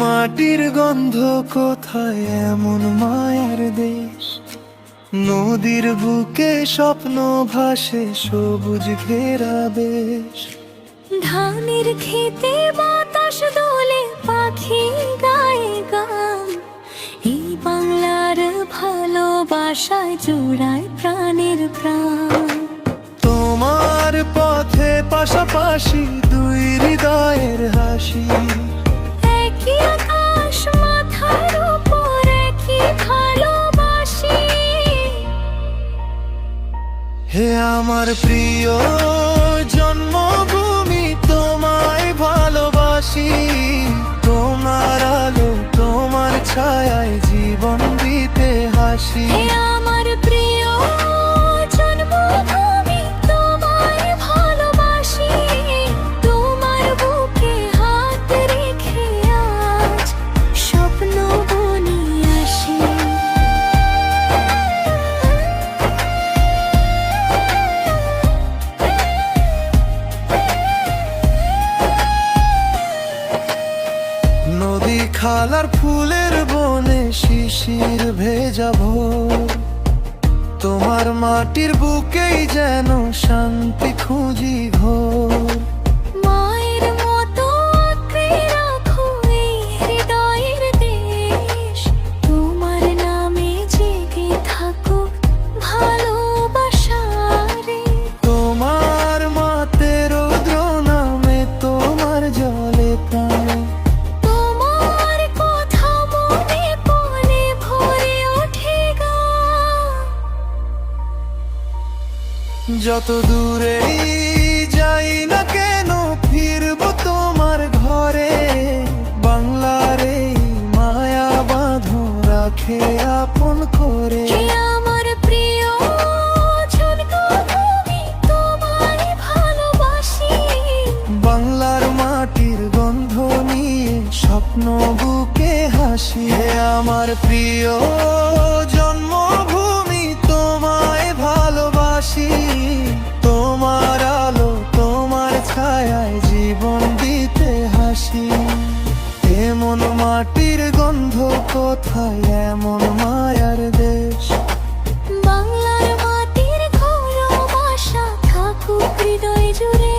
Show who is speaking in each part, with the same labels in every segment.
Speaker 1: মাটির গন্ধ কোথায় এমন মায়ার দেশ, নদীর বুকে স্বপ্ন ভাসে সবুজ ঘেরা বেশ।
Speaker 2: ধানের খেতে বাতাস দোলে, পাখি গায়ে গান, এই বাংলার ভালোবাসায় জোড়ায় প্রাণের প্রাণ।
Speaker 1: তোমার পথে পাশাপাশি দুই হৃদয়ের হাসি,
Speaker 2: একই আকাশ মাথার উপর, একই ভালোবাসি।
Speaker 1: হে আমার প্রিয় জন্মভূমি, তোমায় ভালোবাসি। তোমার আলো তোমার ছায়ায় জীবন দিতে হাসি।
Speaker 2: হে আমার প্রিয় জন্মভূমি, তোমায় ভালোবাসি। তোমার বুকে হাত রেখে আজ স্বপ্ন বনি আসি।
Speaker 1: নদী খালার ফুলের বনে শিশির ভেজা ভোর, তোমার মাটির বুকেই যেন শান্তি খুঁজি ঘোর।
Speaker 2: মায়ের মতো আঁকড়ে রাখো এই হৃদয়ের দেশ, তোমার নামে জেগে থাকো ভালোবাসা রে।
Speaker 1: তোমার মাতে রৌদ্র নামে, তোমার জলে প্রাণে,
Speaker 2: তোমার কথা মনে পড়ে ভরে ওঠে গান।
Speaker 1: যত দূরেই যাই না কেন ফিরবো তোমার ঘরে। বাংলার এই মায়া বাঁধো রাখে আপন করে।
Speaker 2: হে আমার প্রিয় জন্মভূমি, তোমায় ভালোবাসি।
Speaker 1: বাংলার মাটির গন্ধ নিয়ে স্বপ্ন বুকে হাসি। হে আমার প্রিয় জন্মভূমি, তোমায় ভালোবাসি। তোমার আলো তোমার ছায়ায় জীবন দিতে হাসি। এমন মাটির গন্ধ কোথায় এমন মায়ার দেশ,
Speaker 2: বাংলার মাটির ভালোবাসা থাকুক হৃদয় জুড়ে।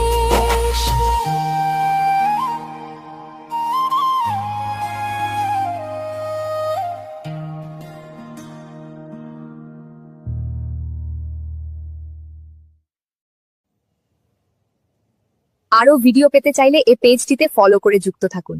Speaker 3: আরও ভিডিও পেতে চাইলে এই পেজটিতে ফলো করে যুক্ত থাকুন।